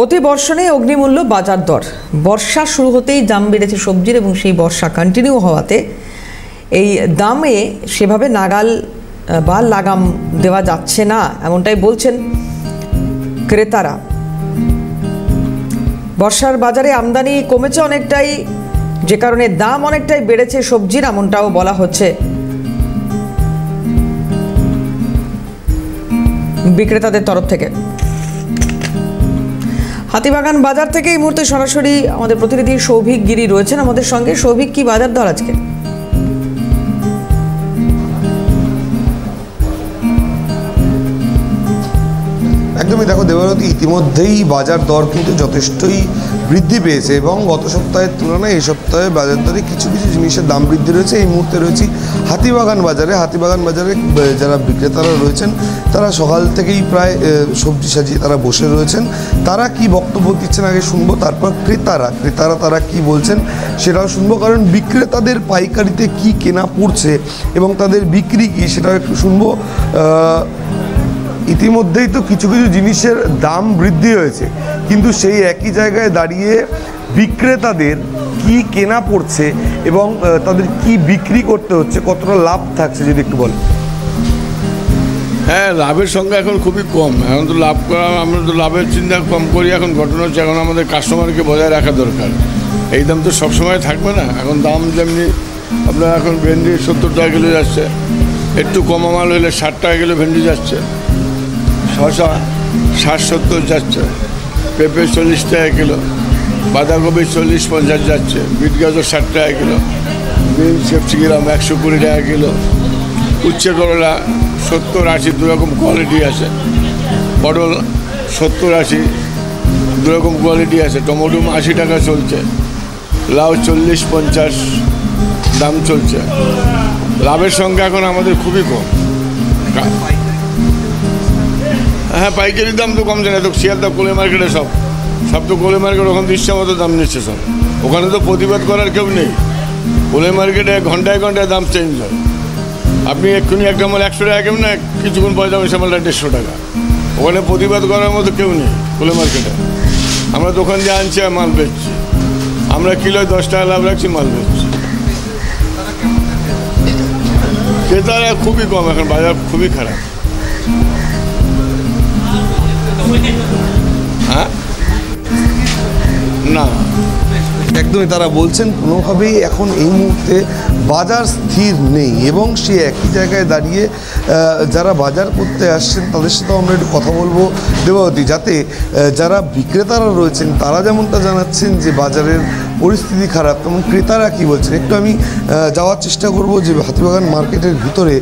অতি বর্ষণে অগ্নিমূল্য বাজার দর। বর্ষা শুরু হতেই দাম বেড়েছে সবজির এবং সেই বর্ষা কন্টিনিউ হওয়াতে এই দামে সেভাবে নাগাল বা লাগাম দেওয়া যাচ্ছে না, এমনটাই বলছেন ক্রেতারা। বর্ষার বাজারে আমদানি কমেছে অনেকটাই, যে কারণে দাম অনেকটাই বেড়েছে সবজির, এমনটাও বলা হচ্ছে বিক্রেতাদের তরফ থেকে। হাতিবাগান বাজার থেকে এই মুহূর্তে সরাসরি আমাদের প্রতিনিধি সৌভিক গিরি রয়েছেন আমাদের সঙ্গে। সৌভিক, কি বাজার দর আজকে? একদমই, দেখো দেবারতী, ইতিমধ্যেই বাজার দর কিন্তু যথেষ্টই বৃদ্ধি পেয়েছে এবং গত সপ্তাহের তুলনায় এই সপ্তাহে বাজার দরে কিছু কিছু জিনিসের দাম বৃদ্ধি রয়েছে। এই মুহূর্তে রয়েছি হাতিবাগান বাজারে। হাতিবাগান বাজারে যারা বিক্রেতারা রয়েছেন তারা সকাল থেকেই প্রায় সবজি সাজিয়ে তারা বসে রয়েছেন। তারা কি বক্তব্য দিচ্ছেন আগে শুনবো, তারপর ক্রেতারা তারা কি বলছেন সেটাও শুনবো, কারণ বিক্রেতাদের পাইকারিতে কি কেনা পড়ছে এবং তাদের বিক্রি কি সেটাও একটু শুনবো। ইতিমধ্যেই তো কিছু কিছু জিনিসের দাম বৃদ্ধি হয়েছে, কিন্তু সেই একই জায়গায় দাঁড়িয়ে বিক্রেতাদের কি কেনা পড়ছে এবং তাদের কি বিক্রি করতে হচ্ছে, কতটা লাভ থাকছে যদি একটু বলেন। হ্যাঁ, লাভের সংখ্যা এখন খুবই কম। এখন তো লাভ করা, আমরা তো লাভের চিন্তা কম করি। এখন ঘটনা হচ্ছে, এখন আমাদের কাস্টমারকে বজায় রাখা দরকার। এই দাম তো সবসময় থাকবে না। এখন দাম যেমনি আপনার এখন ভেন্ডি 70 টাকা কিলো যাচ্ছে, একটু কমা মাল হলে 60 টাকা কিলো ভেন্ডি যাচ্ছে, শসা 60-70 যাচ্ছে, পেঁপে 40 টাকা কিলো, বাঁধাকপি 40-50 যাচ্ছে, বিট গাজর 60 টাকা কিলো, বিনস ক্যাপসিকাম 120 টাকা কিলো, উচ্ছে করলা 70-80, দুরকম কোয়ালিটি আছে, পটল 70-80, দুরকম কোয়ালিটি আছে, টমেটো 80 টাকা চলছে, লাউ 40-50 দাম চলছে। লাভের সংখ্যা এখন আমাদের খুবই কম। হ্যাঁ, পাইকারি দাম তো কমছে না। তো শিয়ালদা কোলে মার্কেটে সব তো কোলে মার্কেট ওখান তো ইচ্ছা মতো দাম নিচ্ছে সব। ওখানে তো প্রতিবাদ করার কেউ নেই। কোলে মার্কেটে ঘন্টায় ঘন্টায় দাম চেঞ্জ হয়। আপনি এক্ষুনি একটা মাল 100 টাকা কেমন না, কিছুক্ষণ পয়সা ওই মালটা 150 টাকা। ওখানে প্রতিবাদ করার মতো কেউ নেই কোলে মার্কেটে। আমরা দোকান দিয়ে আনছি আর মাল বেচছি, আমরা কিলোয় 10 টাকা লাভ রাখছি, মাল বেচছি। ক্রেতারা খুবই কম, এখন বাজার খুবই খারাপ। হ্যাঁ, না একদমই, তারা বলছেন কোনোভাবেই এখন এই মুহূর্তে বাজার স্থির নেই এবং সে একই জায়গায় দাঁড়িয়ে যারা বাজার করতে আসছেন তাদের সাথেও আমরা একটু কথা বলবো দেবাবতী, যাতে যারা বিক্রেতারা রয়েছেন তারা যেমনটা জানাচ্ছেন যে বাজারের পরিস্থিতি খারাপ, তেমন ক্রেতারা কি বলছেন একটু আমি যাওয়ার চেষ্টা করব যে হাতিবাগান মার্কেটের ভিতরে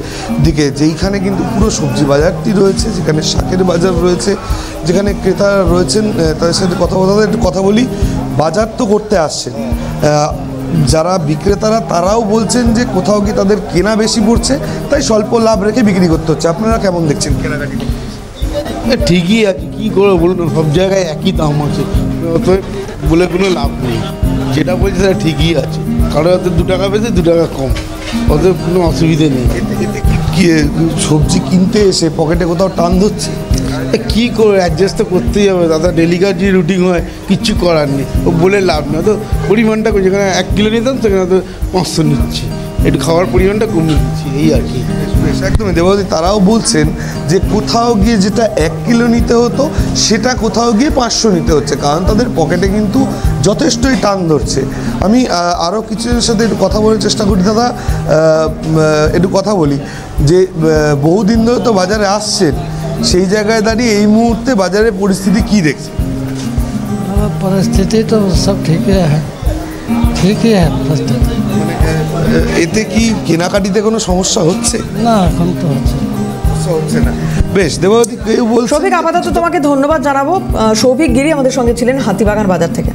দিকে, যেইখানে কিন্তু পুরো সবজি বাজারটি রয়েছে, যেখানে শাকের বাজার রয়েছে, যেখানে ক্রেতারা রয়েছেন তাদের সাথে একটু কথা বলি। বাজার তো করতে আসছেন যারা বিক্রেতারা, তারাও বলছেন যে কোথাও কি তাদের কেনা বেশি পড়ছে, তাই স্বল্প লাভ রেখে বিক্রি করতে হচ্ছে। আপনারা কেমন দেখছেন কেনাকাটি? ঠিকই আছে, কী করে বলুন, সব জায়গায় একই দাম আছে, তো বলে কোনো লাভ নেই। যেটা বলছে সেটা ঠিকই আছে, কারো হয়তো 2 টাকা বেশি 2 টাকা কম, ওদের কোনো অসুবিধে নেই। এতে কি সবজি কিনতে এসে পকেটে কোথাও টান ধরছে? কী করে অ্যাডজাস্ট তো করতেই হবে দাদা, ডেলিকার যে রুটিন হয় কিচ্ছু করার নেই। ও বলে লাভ না, তো পরিমাণটা যেখানে 1 কিলো নিতাম সেখানে তো 500 নিচ্ছি, একটু খাওয়ার পরিমাণটা কমিয়ে দিচ্ছি, এই আর কি। একদমই দেবাবতী, তারাও বলছেন যে কোথাও গিয়ে যেটা 1 কিলো নিতে হতো সেটা কোথাও গিয়ে 500 নিতে হচ্ছে, কারণ তাদের পকেটে কিন্তু যথেষ্টই টান ধরছে। আমি আরও কিছুজনের সাথে একটু কথা বলার চেষ্টা করি। দাদা, একটু কথা বলি যে বহুদিন ধরে তো বাজারে আসছেন, সেই জায়গায় দাঁড়িয়ে এই মুহূর্তে বাজারের পরিস্থিতি কি দেখছে? परिस्थिति तो सब ठीक ही है परिस्थिति। এতে কি কেনাকাটিতে কোনো সমস্যা হচ্ছে? না, এখন তো হচ্ছে না। বেশ দেবাবতী, কেউ বলছে। সৌভিক, আপাতত তোমাকে ধন্যবাদ জানাবো। সৌভিক গিরি আমাদের সঙ্গে ছিলেন হাতিবাগান বাজার থেকে।